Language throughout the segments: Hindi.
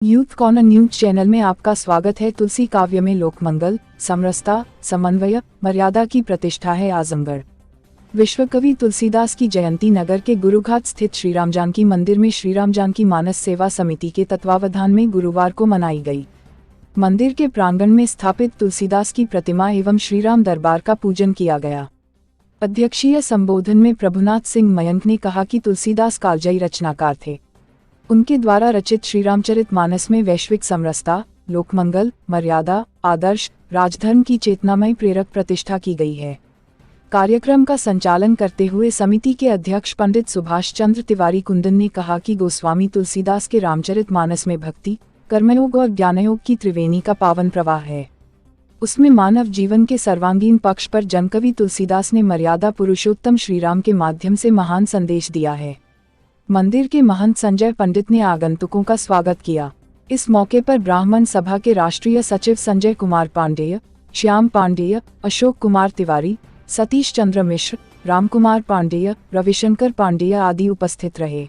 यूथ कॉर्नर न्यूज चैनल में आपका स्वागत है। तुलसी काव्य में लोकमंगल, समरसता, समन्वय, मर्यादा की प्रतिष्ठा है आजमगढ़। विश्व कवि तुलसीदास की जयंती नगर के गुरुघाट स्थित श्रीराम जानकी मंदिर में श्रीराम जानकी मानस सेवा समिति के तत्वावधान में गुरुवार को मनाई गई। मंदिर के प्रांगण में स्थापित तुलसीदास की प्रतिमा एवं श्रीराम दरबार का पूजन किया गया। अध्यक्षीय संबोधन में प्रभुनाथ सिंह मयंक ने कहा कि तुलसीदास कालजयी रचनाकार थे। उनके द्वारा रचित श्रीरामचरित मानस में वैश्विक समरसता, लोकमंगल, मर्यादा, आदर्श, राजधर्म की चेतनामय प्रेरक प्रतिष्ठा की गई है। कार्यक्रम का संचालन करते हुए समिति के अध्यक्ष पंडित सुभाष चंद्र तिवारी कुंदन ने कहा कि गोस्वामी तुलसीदास के रामचरित मानस में भक्ति, कर्मयोग और ज्ञानयोग की त्रिवेणी का पावन प्रवाह है। उसमें मानव जीवन के सर्वांगीण पक्ष पर जनकवि तुलसीदास ने मर्यादा पुरुषोत्तम श्रीराम के माध्यम से महान संदेश दिया है। मंदिर के महंत संजय पंडित ने आगंतुकों का स्वागत किया। इस मौके पर ब्राह्मण सभा के राष्ट्रीय सचिव संजय कुमार पांडेय, श्याम पांडेय, अशोक कुमार तिवारी, सतीश चंद्र मिश्र, रामकुमार पांडेय, रविशंकर पांडेय आदि उपस्थित रहे।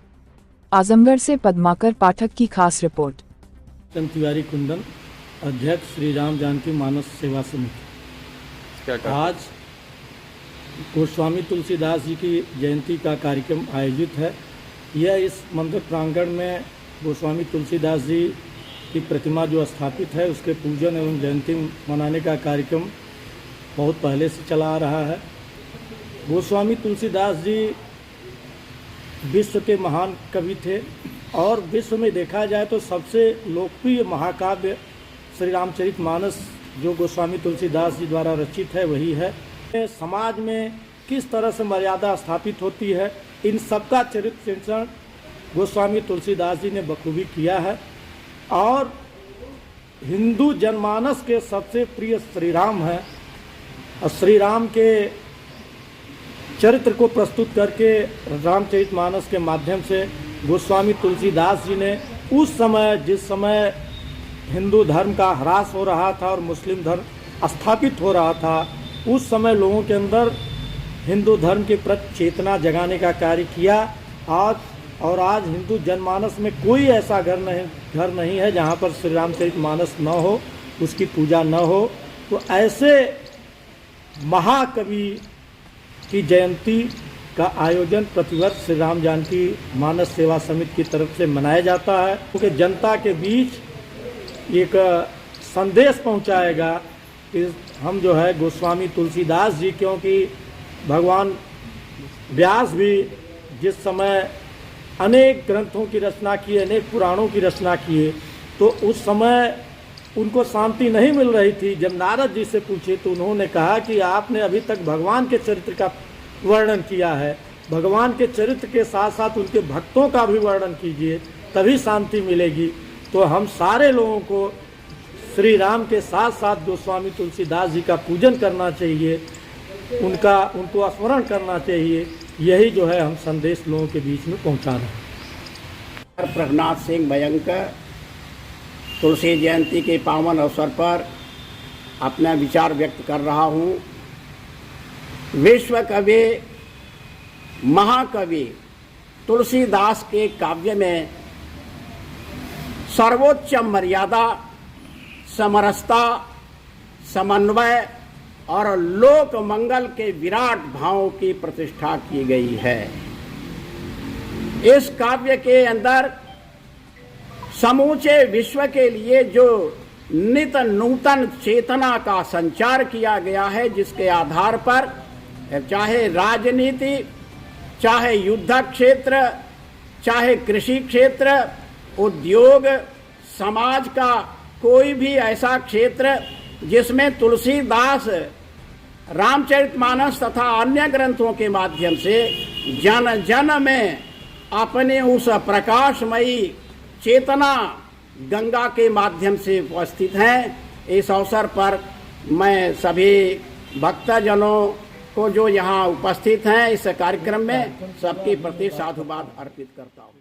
आजमगढ़ से पद्माकर पाठक की खास रिपोर्ट। तिवारी कुंदन, अध्यक्ष श्री राम जानकी मानस सेवा समिति। आज गोस्वामी तुलसीदास जी की जयंती का कार्यक्रम आयोजित है। यह इस मंदिर प्रांगण में गोस्वामी तुलसीदास जी की प्रतिमा जो स्थापित है उसके पूजन एवं जयंती मनाने का कार्यक्रम बहुत पहले से चला आ रहा है। गोस्वामी तुलसीदास जी विश्व के महान कवि थे और विश्व में देखा जाए तो सबसे लोकप्रिय महाकाव्य श्री रामचरित मानस जो गोस्वामी तुलसीदास जी द्वारा रचित है वही है। समाज में किस तरह से मर्यादा स्थापित होती है, इन सबका चरित्र चित्रण गोस्वामी तुलसीदास जी ने बखूबी किया है। और हिंदू जनमानस के सबसे प्रिय श्री राम है और श्री राम के चरित्र को प्रस्तुत करके रामचरितमानस के माध्यम से गोस्वामी तुलसीदास जी ने उस समय जिस समय हिंदू धर्म का ह्रास हो रहा था और मुस्लिम धर्म स्थापित हो रहा था, उस समय लोगों के अंदर हिंदू धर्म के प्रति चेतना जगाने का कार्य किया। आज हिंदू जनमानस में कोई ऐसा घर नहीं है जहाँ पर श्री रामचरित मानस न हो, उसकी पूजा न हो। तो ऐसे महाकवि की जयंती का आयोजन प्रतिवर्ष श्री राम जानकी मानस सेवा समिति की तरफ से मनाया जाता है, क्योंकि जनता के बीच एक संदेश पहुंचाएगा कि हम जो है गोस्वामी तुलसीदास जी, क्योंकि भगवान व्यास भी जिस समय अनेक ग्रंथों की रचना की, अनेक पुराणों की रचना किए, तो उस समय उनको शांति नहीं मिल रही थी। जब नारद जी से पूछे तो उन्होंने कहा कि आपने अभी तक भगवान के चरित्र का वर्णन किया है, भगवान के चरित्र के साथ साथ उनके भक्तों का भी वर्णन कीजिए, तभी शांति मिलेगी। तो हम सारे लोगों को श्री राम के साथ साथ गोस्वामी तुलसीदास जी का पूजन करना चाहिए, उनको स्मरण करना चाहिए। यही जो है हम संदेश लोगों के बीच में पहुंचा रहे हैं। प्रभुनाथ सिंह मयंक तुलसी जयंती के पावन अवसर पर अपना विचार व्यक्त कर रहा हूँ। विश्व कवि महाकवि तुलसीदास के काव्य में सर्वोच्च मर्यादा, समरसता, समन्वय और लोक मंगल के विराट भावों की प्रतिष्ठा की गई है। इस काव्य के अंदर समूचे विश्व के लिए जो नित नूतन चेतना का संचार किया गया है, जिसके आधार पर चाहे राजनीति, चाहे युद्ध क्षेत्र, चाहे कृषि क्षेत्र, उद्योग, समाज का कोई भी ऐसा क्षेत्र जिसमें तुलसीदास रामचरितमानस तथा अन्य ग्रंथों के माध्यम से जन जन में अपने उस प्रकाशमयी चेतना गंगा के माध्यम से उपस्थित हैं। इस अवसर पर मैं सभी भक्तजनों को जो यहाँ उपस्थित हैं इस कार्यक्रम में सबके प्रति साधुवाद अर्पित करता हूँ।